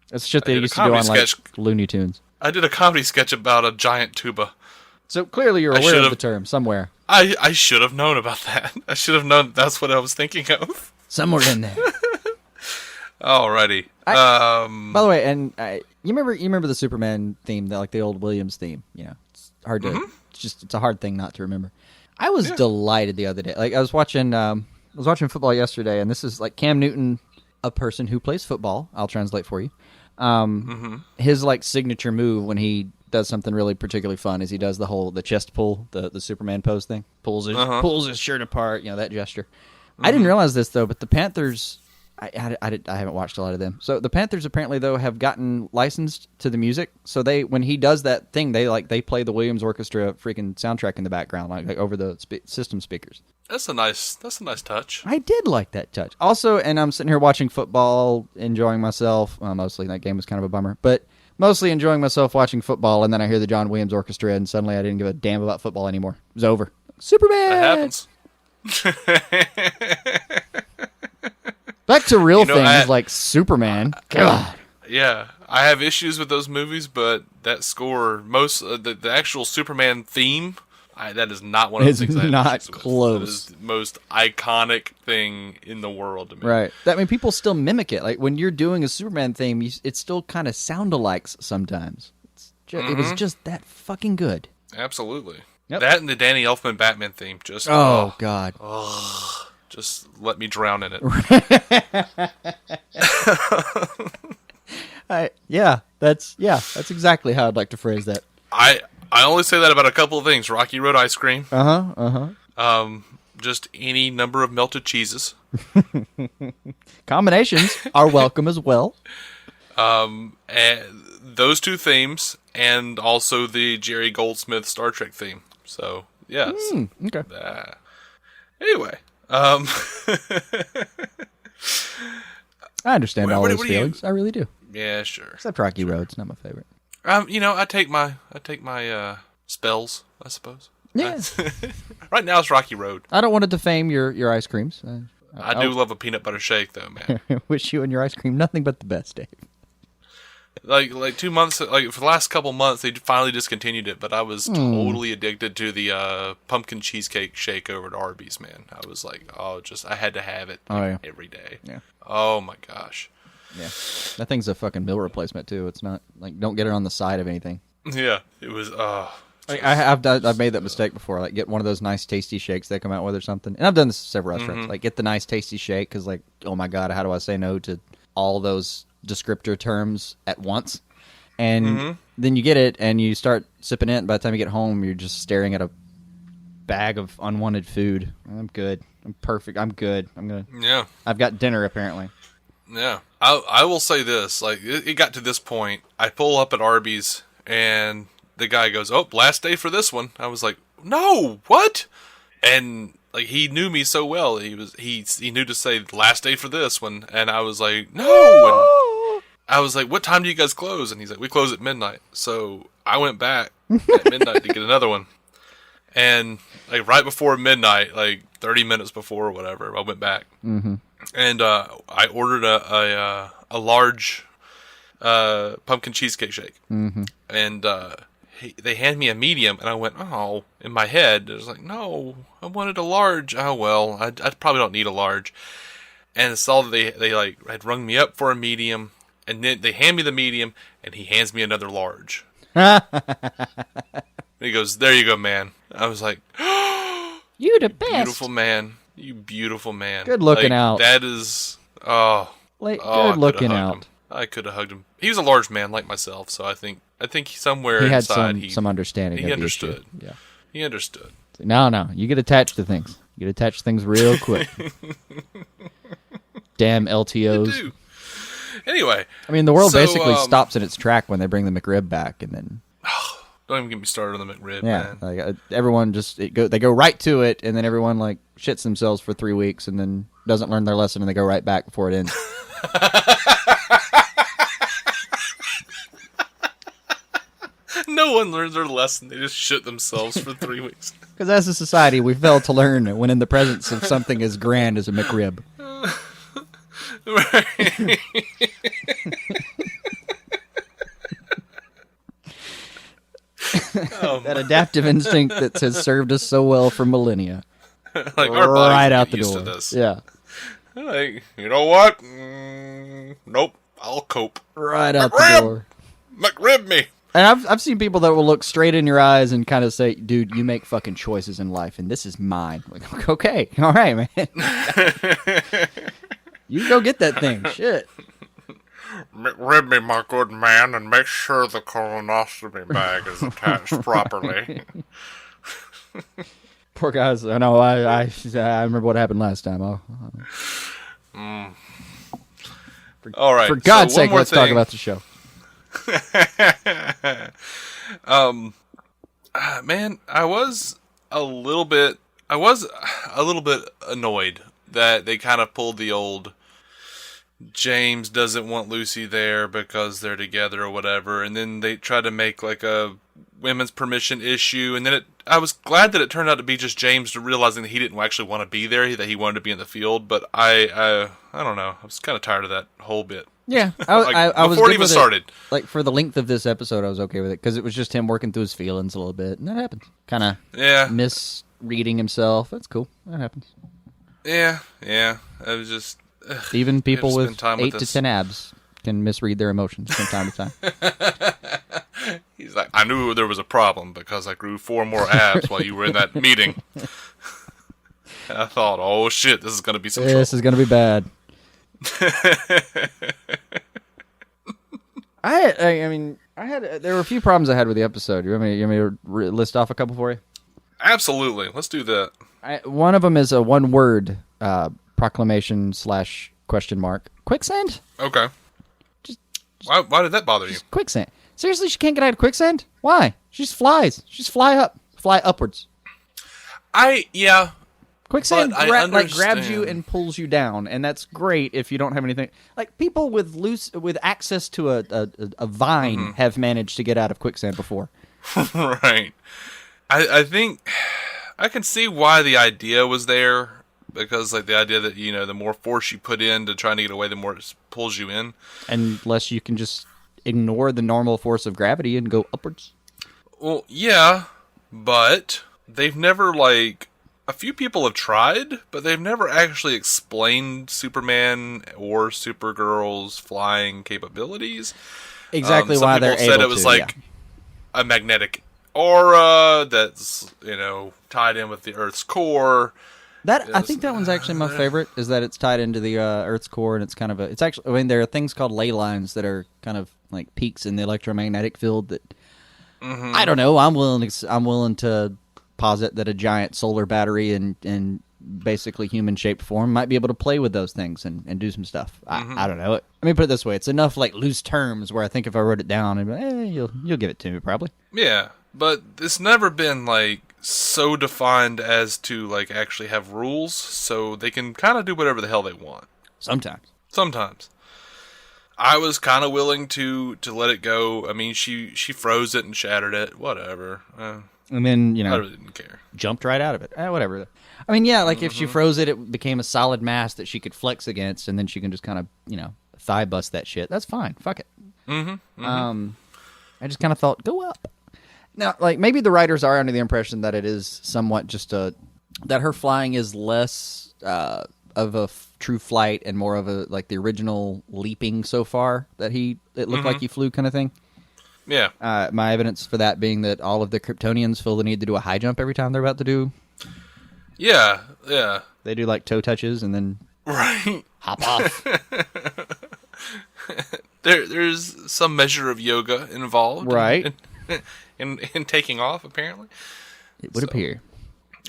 [SPEAKER 2] That's shit they
[SPEAKER 1] did a
[SPEAKER 2] used to do on
[SPEAKER 1] comedy
[SPEAKER 2] like
[SPEAKER 1] sketch.
[SPEAKER 2] Looney Tunes.
[SPEAKER 1] I did a comedy sketch about a giant tuba.
[SPEAKER 2] So clearly you're
[SPEAKER 1] I
[SPEAKER 2] aware of
[SPEAKER 1] should've-
[SPEAKER 2] the term somewhere.
[SPEAKER 1] I should have known about that. I should have known that's what I was thinking of.
[SPEAKER 2] Somewhere in there.
[SPEAKER 1] Alrighty.
[SPEAKER 2] By the way, and you remember the Superman theme, like the old Williams theme. You know, it's hard to. It's a hard thing not to remember. I was delighted the other day. Like I was watching football yesterday, and this is like Cam Newton, a person who plays football. I'll translate for you. His like signature move when he does something really particularly fun is he does the chest pull, the Superman pose thing. Pulls his shirt apart. You know, that gesture. I didn't realize this though, but the Panthers. I haven't watched a lot of them. So the Panthers apparently though have gotten licensed to the music. So when he does that thing, they play the Williams Orchestra freaking soundtrack in the background, like over the system speakers.
[SPEAKER 1] That's a nice touch.
[SPEAKER 2] I did like that touch. Also, and I'm sitting here watching football, enjoying myself. Well, mostly that game was kind of a bummer, but mostly enjoying myself watching football. And then I hear the John Williams Orchestra, and suddenly I didn't give a damn about football anymore. It was over. Superman.
[SPEAKER 1] That happens.
[SPEAKER 2] Back to real things like Superman. God.
[SPEAKER 1] Yeah, I have issues with those movies, but that score, the actual Superman theme, that is not one of the things I have
[SPEAKER 2] not
[SPEAKER 1] issues with.
[SPEAKER 2] close.
[SPEAKER 1] It is the most iconic thing in the world to me.
[SPEAKER 2] Right. I mean, people still mimic it. Like when you're doing a Superman theme, it still kind of sound-alikes sometimes. It was just that fucking good.
[SPEAKER 1] Absolutely.
[SPEAKER 2] Yep.
[SPEAKER 1] That and the Danny Elfman Batman theme. Just
[SPEAKER 2] God.
[SPEAKER 1] just let me drown in it.
[SPEAKER 2] That's exactly how I'd like to phrase that.
[SPEAKER 1] I only say that about a couple of things. Rocky Road ice cream. Just any number of melted cheeses.
[SPEAKER 2] Combinations are welcome as well.
[SPEAKER 1] And those two themes, and also the Jerry Goldsmith Star Trek theme. So yes.
[SPEAKER 2] Okay.
[SPEAKER 1] Anyway,
[SPEAKER 2] I understand all those feelings. I really do.
[SPEAKER 1] Yeah, sure.
[SPEAKER 2] Except Rocky Road's not my favorite.
[SPEAKER 1] I take my spells, I suppose.
[SPEAKER 2] Yeah.
[SPEAKER 1] Right now it's Rocky Road.
[SPEAKER 2] I don't want to defame your ice creams.
[SPEAKER 1] I do love a peanut butter shake, though, man.
[SPEAKER 2] I wish you and your ice cream nothing but the best, Dave.
[SPEAKER 1] Like 2 months, for the last couple months, they finally discontinued it. But I was totally addicted to the pumpkin cheesecake shake over at Arby's. Man, I was like, I had to have it every day.
[SPEAKER 2] Yeah.
[SPEAKER 1] Oh my gosh.
[SPEAKER 2] Yeah, that thing's a fucking meal replacement too. It's not like don't get it on the side of anything.
[SPEAKER 1] Yeah, it was.
[SPEAKER 2] I've made that mistake before. Like get one of those nice tasty shakes they come out with or something. And I've done this at several restaurants. Like get the nice tasty shake because like oh my god, how do I say no to all those descriptor terms at once? And then you get it and you start sipping it. And by the time you get home, you're just staring at a bag of unwanted food. I'm good. I'm perfect. I'm good.
[SPEAKER 1] Yeah.
[SPEAKER 2] I've got dinner apparently.
[SPEAKER 1] Yeah. I will say this. Like it got to this point. I pull up at Arby's and the guy goes, "Oh, last day for this one." I was like, "No, what?" And like he knew me so well. He knew to say last day for this one, and I was like, "No." And I was like, "What time do you guys close?" And he's like, "We close at midnight." So I went back at midnight to get another one. And like right before midnight, like 30 minutes before or whatever, I went back. And I ordered a large pumpkin cheesecake shake. And they hand me a medium, and I went, "Oh," in my head. It was like, "No, I wanted a large." Oh, well, I probably don't need a large. And saw that they like had rung me up for a medium, and then they hand me the medium, and he hands me another large. And he goes, "There you go, man." I was like,
[SPEAKER 2] You the best.
[SPEAKER 1] Beautiful man. You beautiful man.
[SPEAKER 2] Good looking out.
[SPEAKER 1] That is,
[SPEAKER 2] good looking out.
[SPEAKER 1] I could have hugged him. He was a large man like myself, so I think somewhere
[SPEAKER 2] he had
[SPEAKER 1] inside
[SPEAKER 2] some understanding.
[SPEAKER 1] He
[SPEAKER 2] of the
[SPEAKER 1] understood.
[SPEAKER 2] issue. Yeah.
[SPEAKER 1] He understood.
[SPEAKER 2] No, you get attached to things. You get attached to things real quick. Damn LTOs.
[SPEAKER 1] You do. Anyway.
[SPEAKER 2] I mean, the world basically stops in its track when they bring the McRib back, and then...
[SPEAKER 1] Don't even get me started on the McRib,
[SPEAKER 2] Yeah,
[SPEAKER 1] man.
[SPEAKER 2] like everyone they go right to it, and then everyone like shits themselves for 3 weeks, and then doesn't learn their lesson, and they go right back before it ends.
[SPEAKER 1] No one learns their lesson. They just shit themselves for 3 weeks.
[SPEAKER 2] Because as a society, we fail to learn when in the presence of something as grand as a McRib.
[SPEAKER 1] Right.
[SPEAKER 2] That adaptive instinct that has served us so well for millennia.
[SPEAKER 1] Like our bodies
[SPEAKER 2] Right out
[SPEAKER 1] get
[SPEAKER 2] the
[SPEAKER 1] used
[SPEAKER 2] door.
[SPEAKER 1] to this.
[SPEAKER 2] Yeah.
[SPEAKER 1] Like, you know what? Nope. I'll cope.
[SPEAKER 2] Right out the
[SPEAKER 1] McRib!
[SPEAKER 2] door.
[SPEAKER 1] McRib me.
[SPEAKER 2] And I've seen people that will look straight in your eyes and kind of say, dude, you make fucking choices in life, and this is mine. Like, okay, all right, man. You go get that thing. Shit.
[SPEAKER 1] McRib me, my good man, and make sure the colonoscopy bag is attached properly.
[SPEAKER 2] Poor guys. I know. I remember what happened last time.
[SPEAKER 1] All right.
[SPEAKER 2] For God's
[SPEAKER 1] so
[SPEAKER 2] sake, let's talk about the show.
[SPEAKER 1] Man, I was a little bit annoyed that they kind of pulled the old James doesn't want Lucy there because they're together or whatever, and then they tried to make like a women's permission issue, and then I was glad that it turned out to be just James realizing that he didn't actually want to be there, that he wanted to be in the field, but I don't know, I was kind of tired of that whole bit.
[SPEAKER 2] Yeah,
[SPEAKER 1] I was before it even started.
[SPEAKER 2] Like for the length of this episode, I was okay with it because it was just him working through his feelings a little bit, and that happens. Kind of misreading himself. That's cool. That happens.
[SPEAKER 1] Yeah. It was just
[SPEAKER 2] even people with 8 to
[SPEAKER 1] this.
[SPEAKER 2] 10 abs can misread their emotions from time to time.
[SPEAKER 1] He's like, I knew there was a problem because I grew 4 more abs while you were in that meeting. And I thought, oh shit, this is going to be some trouble.
[SPEAKER 2] This is going to be bad. There were a few problems I had with the episode. You want me to list off a couple for you?
[SPEAKER 1] Absolutely. Let's do that.
[SPEAKER 2] One of them is a one-word proclamation / question mark. Quicksand?
[SPEAKER 1] Okay. Why did that bother you?
[SPEAKER 2] Quicksand. Seriously, she can't get out of quicksand? Why? She just flies. She just fly upwards. Quicksand grabs you and pulls you down, and that's great if you don't have anything. Like people with access to a vine have managed to get out of quicksand before.
[SPEAKER 1] Right. I think I can see why the idea was there, because like the idea that the more force you put into trying to get away, the more it pulls you in.
[SPEAKER 2] Unless you can just ignore the normal force of gravity and go upwards.
[SPEAKER 1] Well, yeah, but they've never a few people have tried, but they've never actually explained Superman or Supergirl's flying capabilities.
[SPEAKER 2] Exactly why they're able to. Some people said it was
[SPEAKER 1] a magnetic aura that's, tied in with the Earth's core.
[SPEAKER 2] I think that one's actually my favorite, is that it's tied into the Earth's core, and it's kind of there are things called ley lines that are kind of like peaks in the electromagnetic field that, I don't know, I'm willing to posit that a giant solar battery in basically human-shaped form might be able to play with those things and do some stuff. I don't know. Let me put it this way. It's enough loose terms where I think if I wrote it down, I'd be like, you'll give it to me probably. Yeah,
[SPEAKER 1] but it's never been so defined as to actually have rules, so they can kind of do whatever the hell they want. Sometimes. I was kind of willing to let it go. I mean, she froze it and shattered it. Whatever.
[SPEAKER 2] And then,
[SPEAKER 1] I really didn't care.
[SPEAKER 2] Jumped right out of it. Whatever. I mean, yeah, if she froze it, it became a solid mass that she could flex against, and then she can just kind of, thigh bust that shit. That's fine. Fuck it. I just kind of thought, go up. Now, maybe the writers are under the impression that it is somewhat just that her flying is less of a true flight and more of a, the original leaping so far, that it looked like he flew kind of thing.
[SPEAKER 1] Yeah.
[SPEAKER 2] My evidence for that being that all of the Kryptonians feel the need to do a high jump every time they're about to do.
[SPEAKER 1] Yeah.
[SPEAKER 2] They do toe touches and then hop off.
[SPEAKER 1] There's some measure of yoga involved.
[SPEAKER 2] Right.
[SPEAKER 1] In taking off, apparently.
[SPEAKER 2] It would appear.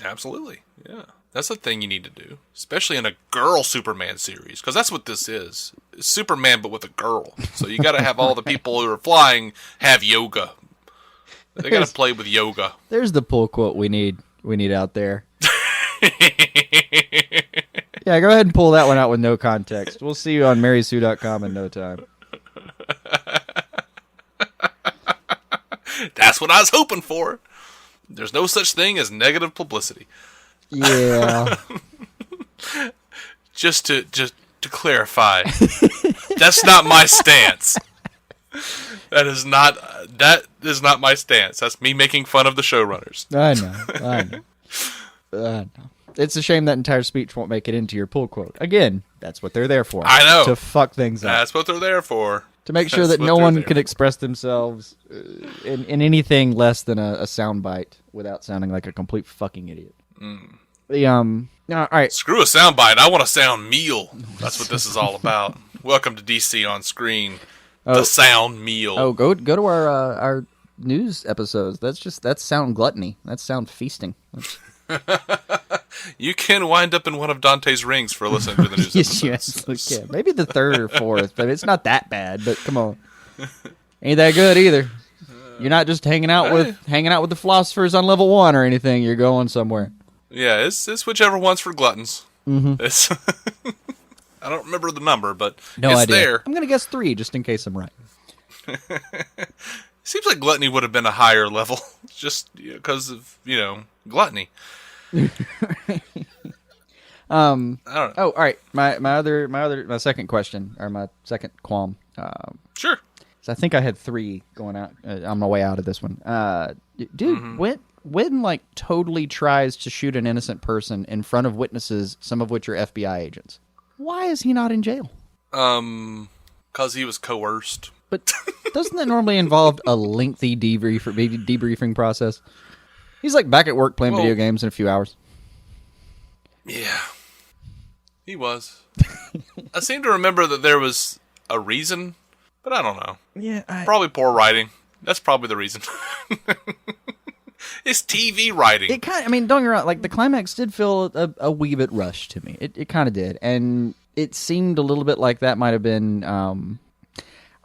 [SPEAKER 1] Absolutely. Yeah. That's a thing you need to do, especially in a girl Superman series, because that's what this is. It's Superman, but with a girl. So you got to have all the people who are flying have yoga. They got to play with yoga.
[SPEAKER 2] There's the pull quote we need out there. Yeah, go ahead and pull that one out with no context. We'll see you on marysue.com in no time.
[SPEAKER 1] That's what I was hoping for. There's no such thing as negative publicity.
[SPEAKER 2] Yeah.
[SPEAKER 1] Just to clarify, that's not my stance. That is not my stance. That's me making fun of the showrunners.
[SPEAKER 2] I know. It's a shame that entire speech won't make it into your pull quote. Again, that's what they're there for.
[SPEAKER 1] I know.
[SPEAKER 2] To fuck things up.
[SPEAKER 1] That's what they're there for.
[SPEAKER 2] To make sure that no one can express themselves in anything less than a soundbite without sounding like a complete fucking idiot. All right.
[SPEAKER 1] Screw a soundbite. I want a sound meal. That's what this is all about. Welcome to DC on Screen. The sound meal.
[SPEAKER 2] Oh, go to our news episodes. That's sound gluttony. That's sound feasting.
[SPEAKER 1] You can wind up in one of Dante's rings for listening to the news episodes.
[SPEAKER 2] Yes, you can. Maybe the third or fourth, but it's not that bad. But come on, ain't that good either. You're not just hanging out with the philosophers on level 1 or anything. You're going somewhere.
[SPEAKER 1] Yeah, it's whichever one's for gluttons.
[SPEAKER 2] Mm-hmm.
[SPEAKER 1] It's I don't remember the number, but
[SPEAKER 2] no
[SPEAKER 1] it's
[SPEAKER 2] idea.
[SPEAKER 1] there.
[SPEAKER 2] I'm gonna guess 3, just in case I'm right.
[SPEAKER 1] Seems like gluttony would have been a higher level, just because of gluttony. I don't know.
[SPEAKER 2] Oh, all right. My second question, or my second qualm.
[SPEAKER 1] Sure.
[SPEAKER 2] So I think I had 3 going out on my way out of this one. Dude, Winn like totally tries to shoot an innocent person in front of witnesses, some of which are FBI agents. Why is he not in jail?
[SPEAKER 1] 'Cause he was coerced.
[SPEAKER 2] But doesn't that normally involve a lengthy debriefing process? He's like back at work playing video games in a few hours.
[SPEAKER 1] Yeah. He was. I seem to remember that there was a reason, but I don't know.
[SPEAKER 2] Yeah.
[SPEAKER 1] Probably poor writing. That's probably the reason. It's TV writing.
[SPEAKER 2] It kind of, don't get me wrong, like the climax did feel a wee bit rushed to me. It kind of did. And it seemed a little bit like that might have been,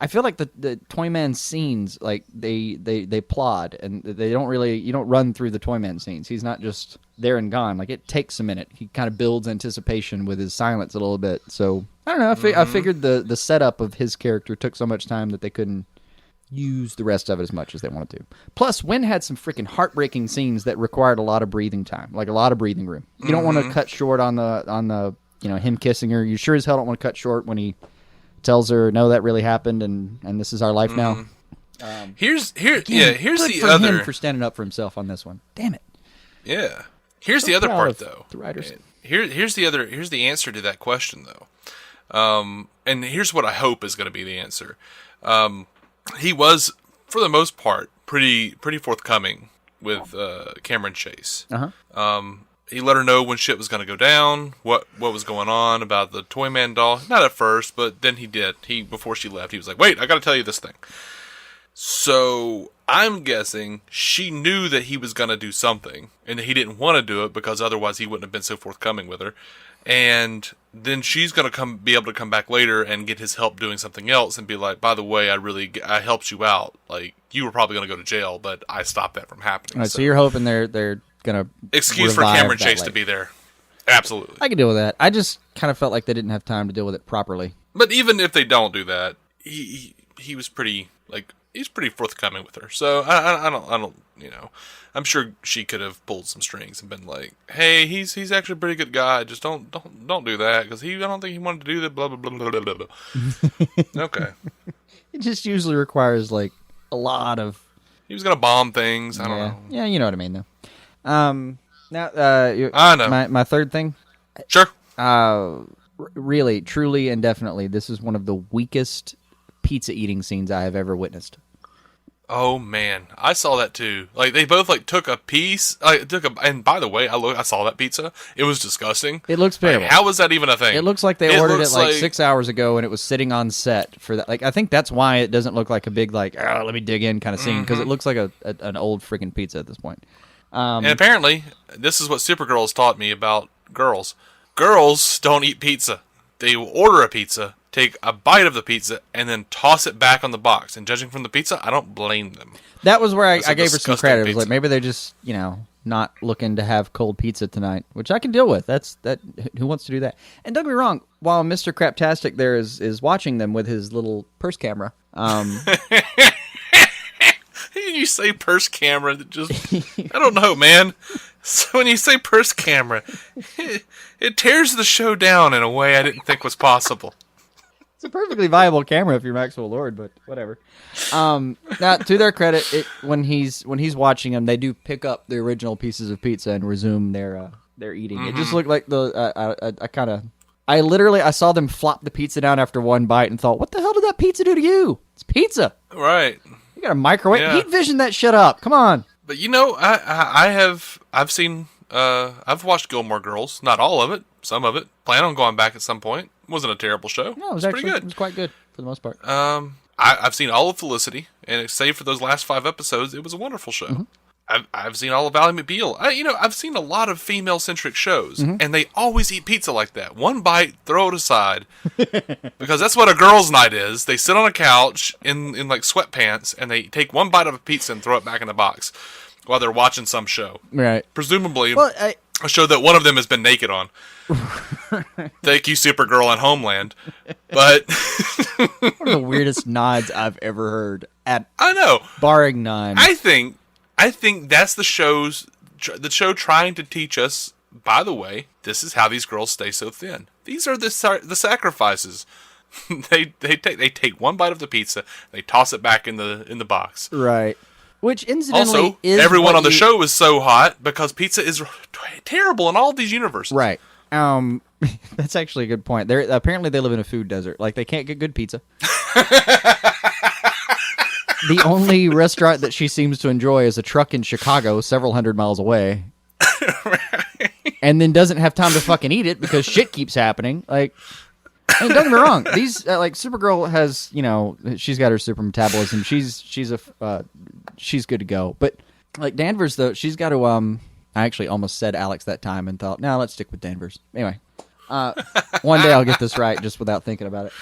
[SPEAKER 2] I feel like the Toyman scenes, like they plod and they don't really, you don't run through the Toyman scenes. He's not just there and gone. Like it takes a minute. He kind of builds anticipation with his silence a little bit. So I don't know. I figured the setup of his character took so much time that they couldn't use the rest of it as much as they wanted to. Plus, Winn had some freaking heartbreaking scenes that required a lot of breathing time, like a lot of breathing room. You don't want to cut short on the him kissing her. You sure as hell don't want to cut short when he tells her, no, that really happened, and this is our life now.
[SPEAKER 1] Here's
[SPEAKER 2] good
[SPEAKER 1] the
[SPEAKER 2] for
[SPEAKER 1] other
[SPEAKER 2] him for standing up for himself on this one. Damn it.
[SPEAKER 1] Yeah. Here's the other part, though.
[SPEAKER 2] The writers.
[SPEAKER 1] Here's the answer to that question, though. And here's what I hope is going to be the answer. He was, for the most part, pretty forthcoming with Cameron Chase. He let her know when shit was going to go down, what was going on about the Toyman doll. Not at first, but then he did. Before she left, he was like, wait, I got to tell you this thing. So I'm guessing she knew that he was going to do something, and that he didn't want to do it because otherwise he wouldn't have been so forthcoming with her. And then she's going to be able to come back later and get his help doing something else and be like, by the way, I helped you out. Like, you were probably going to go to jail, but I stopped that from happening.
[SPEAKER 2] All right, so you're hoping they're going to
[SPEAKER 1] excuse for Cameron Chase to be there. Absolutely.
[SPEAKER 2] I can deal with that. I just kind of felt like they didn't have time to deal with it properly.
[SPEAKER 1] But even if they don't do that, he was pretty, he's pretty forthcoming with her. So I don't, I'm sure she could have pulled some strings and been like, "Hey, he's actually a pretty good guy. Just don't do that because I don't think he wanted to do that." Blah blah blah blah blah blah. Okay.
[SPEAKER 2] It just usually requires a lot of.
[SPEAKER 1] He was gonna bomb things. I don't know.
[SPEAKER 2] Yeah, you know what I mean, though. Now,
[SPEAKER 1] I know.
[SPEAKER 2] My third thing.
[SPEAKER 1] Sure.
[SPEAKER 2] Really, truly, and definitely, this is one of the weakest pizza eating scenes I have ever witnessed.
[SPEAKER 1] Oh man, I saw that too. They both took a piece. And by the way, I saw that pizza. It was disgusting.
[SPEAKER 2] It looks terrible.
[SPEAKER 1] How was that even a thing?
[SPEAKER 2] It looks like they ordered it 6 hours ago, and it was sitting on set for that. I think that's why it doesn't look like a big let me dig in kind of scene, because it looks like an old freaking pizza at this point.
[SPEAKER 1] And apparently, this is what Supergirl has taught me about girls. Girls don't eat pizza. They will order a pizza, take a bite of the pizza, and then toss it back on the box. And judging from the pizza, I don't blame them.
[SPEAKER 2] That was where I gave her some
[SPEAKER 1] disgusting
[SPEAKER 2] credit. It was
[SPEAKER 1] pizza.
[SPEAKER 2] like, maybe they're just, not looking to have cold pizza tonight, which I can deal with. Who wants to do that? And don't get me wrong, while Mr. Craptastic there is watching them with his little purse camera.
[SPEAKER 1] You say purse camera, I don't know, man. So when you say purse camera, it tears the show down in a way I didn't think was possible.
[SPEAKER 2] It's a perfectly viable camera if you're Maxwell Lord, but whatever. Now, to their credit, when he's watching them, they do pick up the original pieces of pizza and resume their eating. It just looked like I saw them flop the pizza down after one bite and thought, what the hell did that pizza do to you? It's pizza.
[SPEAKER 1] Right.
[SPEAKER 2] You got a microwave.
[SPEAKER 1] Yeah.
[SPEAKER 2] Heat vision that shit up. Come on.
[SPEAKER 1] But I've watched Gilmore Girls. Not all of it. Some of it. Plan on going back at some point. Wasn't a terrible show.
[SPEAKER 2] No, it was
[SPEAKER 1] pretty good.
[SPEAKER 2] It was quite good for the most part.
[SPEAKER 1] I've seen all of Felicity, and save for those last 5 episodes, it was a wonderful show. Mm-hmm. I've seen all of Ally McBeal. I've seen a lot of female-centric shows, and they always eat pizza like that. One bite, throw it aside. Because that's what a girls' night is. They sit on a couch in like sweatpants, and they take one bite of a pizza and throw it back in the box while they're watching some show.
[SPEAKER 2] Right.
[SPEAKER 1] Presumably, a show that one of them has been naked on. Thank you, Supergirl and Homeland. But
[SPEAKER 2] one of the weirdest nods I've ever heard.
[SPEAKER 1] I know,
[SPEAKER 2] barring none.
[SPEAKER 1] I think that's the show trying to teach us. By the way, this is how these girls stay so thin. These are the sacrifices. they take one bite of the pizza, they toss it back in the box.
[SPEAKER 2] Right. Which incidentally
[SPEAKER 1] also,
[SPEAKER 2] is
[SPEAKER 1] everyone on the show is so hot because pizza is terrible in all these universes.
[SPEAKER 2] Right. That's actually a good point. Apparently they live in a food desert. Like, they can't get good pizza. The only restaurant that she seems to enjoy is a truck in Chicago, several hundred miles away. Right. And then doesn't have time to fucking eat it because shit keeps happening. Like, and don't get me wrong. These Supergirl has, she's got her super metabolism. She's good to go. But like Danvers though, she's got to I actually almost said Alex that time and thought, no, let's stick with Danvers. Anyway, one day I'll get this right just without thinking about it.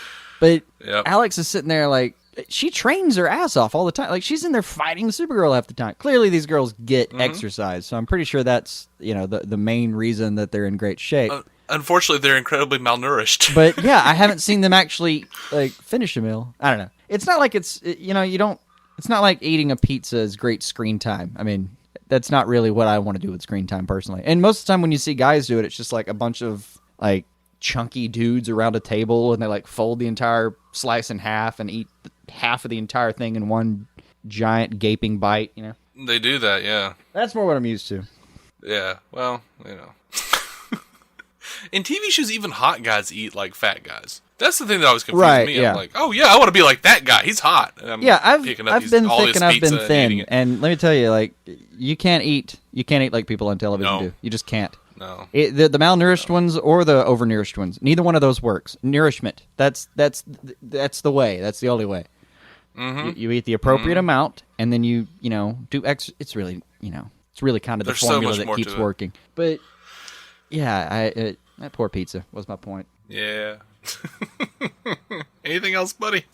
[SPEAKER 2] But yep. Alex is sitting there like, she trains her ass off all the time. Like, she's in there fighting Supergirl half the time. Clearly, these girls get exercise, so I'm pretty sure that's the main reason that they're in great shape.
[SPEAKER 1] Unfortunately, they're incredibly malnourished.
[SPEAKER 2] But yeah, I haven't seen them actually finish a meal. I don't know. It's not like it's It's not like eating a pizza is great screen time. I mean, that's not really what I want to do with screen time personally. And most of the time when you see guys do it, it's just like a bunch of like chunky dudes around a table and they like fold the entire slice in half and eat half of the entire thing in one giant gaping bite, They
[SPEAKER 1] do that, yeah.
[SPEAKER 2] That's more what I'm used to.
[SPEAKER 1] Yeah, well, In TV shows, even hot guys eat like fat guys. That's the thing that always confuses me.
[SPEAKER 2] Yeah.
[SPEAKER 1] I'm like, oh yeah, I want to be like that guy. He's hot.
[SPEAKER 2] I've been thick and I've been thin, and let me tell you, like, you can't eat like people on television do. You just can't.
[SPEAKER 1] No.
[SPEAKER 2] The malnourished ones or the overnourished ones, neither one of those works. Nourishment. That's the way. That's the only way.
[SPEAKER 1] Mm-hmm.
[SPEAKER 2] You eat the appropriate amount, and then you do extra. It's really it's really kind of the formula that keeps working. But yeah, that poor pizza was my point.
[SPEAKER 1] Yeah. Anything else, buddy?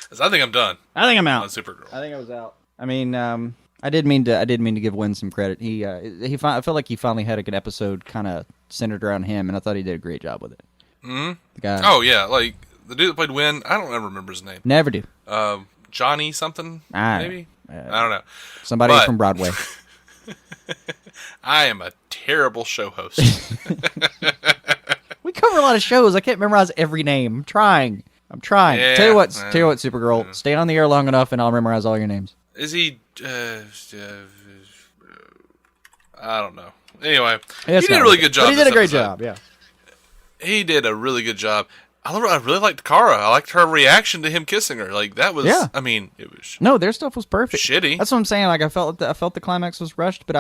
[SPEAKER 1] 'Cause I think I'm done.
[SPEAKER 2] I think I'm out.
[SPEAKER 1] On Supergirl.
[SPEAKER 2] I think I was out. I mean, I did mean to give Winn some credit. I felt like he finally had a good episode, kind of centered around him, and I thought he did a great job with it.
[SPEAKER 1] Mm-hmm.
[SPEAKER 2] The guy.
[SPEAKER 1] Oh yeah, like the dude that played Winn. I don't ever remember his name.
[SPEAKER 2] Never do.
[SPEAKER 1] Johnny something. Maybe. I don't know.
[SPEAKER 2] Somebody from Broadway.
[SPEAKER 1] I am a terrible show host.
[SPEAKER 2] We cover a lot of shows. I can't memorize every name. I'm trying.
[SPEAKER 1] Yeah,
[SPEAKER 2] tell you what, Supergirl. Yeah. Stay on the air long enough, and I'll memorize all your names.
[SPEAKER 1] Is he? I don't know. Anyway, he did a really good job.
[SPEAKER 2] But he did a great job. Yeah,
[SPEAKER 1] he did a really good job. I really liked Kara. I liked her reaction to him kissing her. Like that was. Yeah. I mean, it was.
[SPEAKER 2] No, their stuff was perfect.
[SPEAKER 1] Shitty.
[SPEAKER 2] That's what I'm saying. Like I felt the climax was rushed, but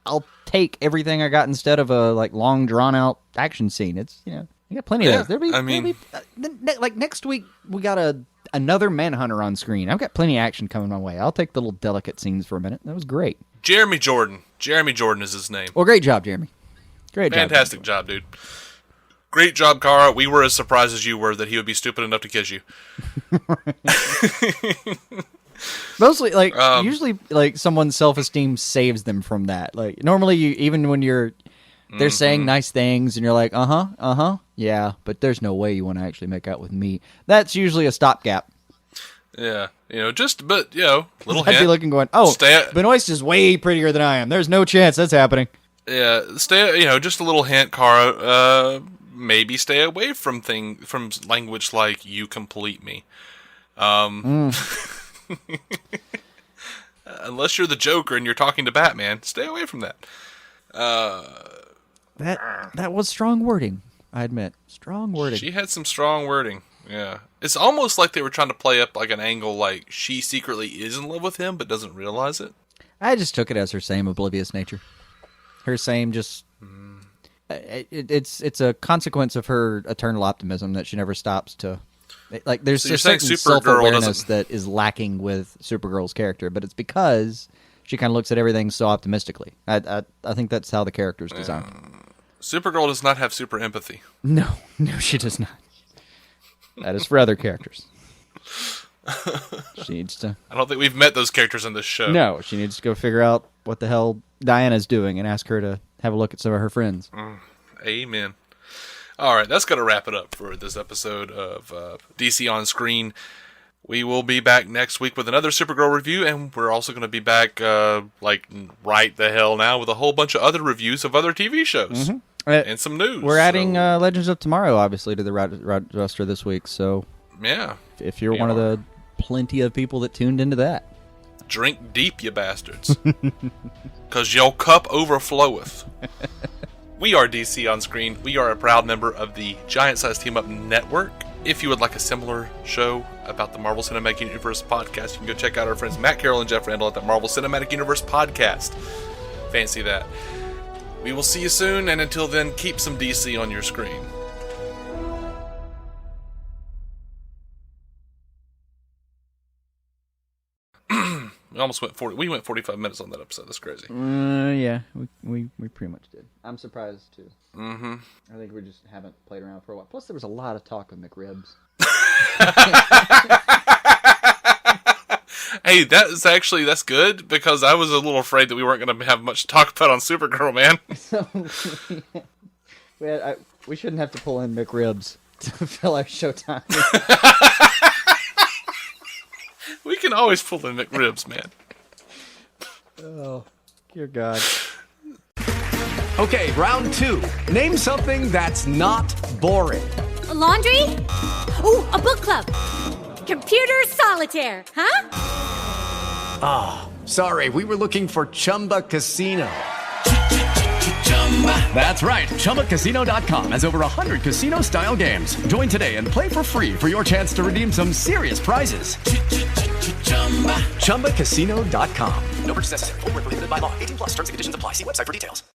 [SPEAKER 2] I'll take everything I got instead of a like long drawn out action scene. It's you got plenty of those. Like next week we got another Manhunter on screen. I've got plenty of action coming my way. I'll take the little delicate scenes for a minute. That was great.
[SPEAKER 1] Jeremy Jordan. Jeremy Jordan is his name.
[SPEAKER 2] Well, great job, Jeremy. Great job.
[SPEAKER 1] Fantastic job, dude. Great job, Kara. We were as surprised as you were that he would be stupid enough to kiss you.
[SPEAKER 2] Mostly, like, usually, like, someone's self-esteem saves them from that. Like, normally, even when they're saying nice things, and you're like, yeah, but there's no way you want to actually make out with me. That's usually a stopgap.
[SPEAKER 1] Yeah, little
[SPEAKER 2] I'd
[SPEAKER 1] hint.
[SPEAKER 2] be looking going, Benoist is way prettier than I am. There's no chance that's happening.
[SPEAKER 1] Yeah, just a little hint, Kara. Maybe stay away from language like "you complete me." Unless you're the Joker and you're talking to Batman, stay away from that.
[SPEAKER 2] That was strong wording, I admit. Strong wording.
[SPEAKER 1] She had some strong wording. Yeah. It's almost like they were trying to play up like an angle like she secretly is in love with him but doesn't realize it.
[SPEAKER 2] I just took it as her same oblivious nature. Her same just... It's a consequence of her eternal optimism that she never stops to... Like, there's a certain self-awareness that is lacking with Supergirl's character, but it's because she kind of looks at everything so optimistically. I think that's how the character's designed.
[SPEAKER 1] Supergirl does not have super empathy.
[SPEAKER 2] No, she does not. That is for other characters. She needs to...
[SPEAKER 1] I don't think we've met those characters in this show.
[SPEAKER 2] No, she needs to go figure out what the hell Diana's doing and ask her to have a look at some of her friends.
[SPEAKER 1] Amen. All right, that's going to wrap it up for this episode of DC On Screen. We will be back next week with another Supergirl review, and we're also going to be back, right the hell now, with a whole bunch of other reviews of other TV shows and some news.
[SPEAKER 2] We're adding Legends of Tomorrow, obviously, to the roster this week, so
[SPEAKER 1] yeah,
[SPEAKER 2] if you're one of the plenty of people that tuned into that.
[SPEAKER 1] Drink deep, you bastards, because your cup overfloweth. We are DC On Screen. We are a proud member of the Giant Size Team Up Network. If you would like a similar show about the Marvel Cinematic Universe podcast, you can go check out our friends Matt Carroll and Jeff Randall at the Marvel Cinematic Universe podcast. Fancy that. We will see you soon, and until then, keep some DC on your screen. We went 45 minutes on that episode. That's crazy.
[SPEAKER 2] Yeah, we pretty much did. I'm surprised too.
[SPEAKER 1] Mm-hmm.
[SPEAKER 2] I think we just haven't played around for a while. Plus, there was a lot of talk with McRibs.
[SPEAKER 1] Hey, that's good, because I was a little afraid that we weren't going to have much to talk about on Supergirl, man.
[SPEAKER 2] We shouldn't have to pull in McRibs to fill our showtime.
[SPEAKER 1] We can always pull in McRibs, man.
[SPEAKER 2] Oh, dear God.
[SPEAKER 3] Okay, round 2. Name something that's not boring.
[SPEAKER 4] A laundry? Ooh, a book club. Computer solitaire, huh?
[SPEAKER 3] Sorry, we were looking for Chumba Casino. That's right. ChumbaCasino.com has over 100 casino-style games. Join today and play for free for your chance to redeem some serious prizes. ChumbaCasino.com. No purchase necessary. Void where prohibited by law. 18+ terms and conditions apply. See website for details.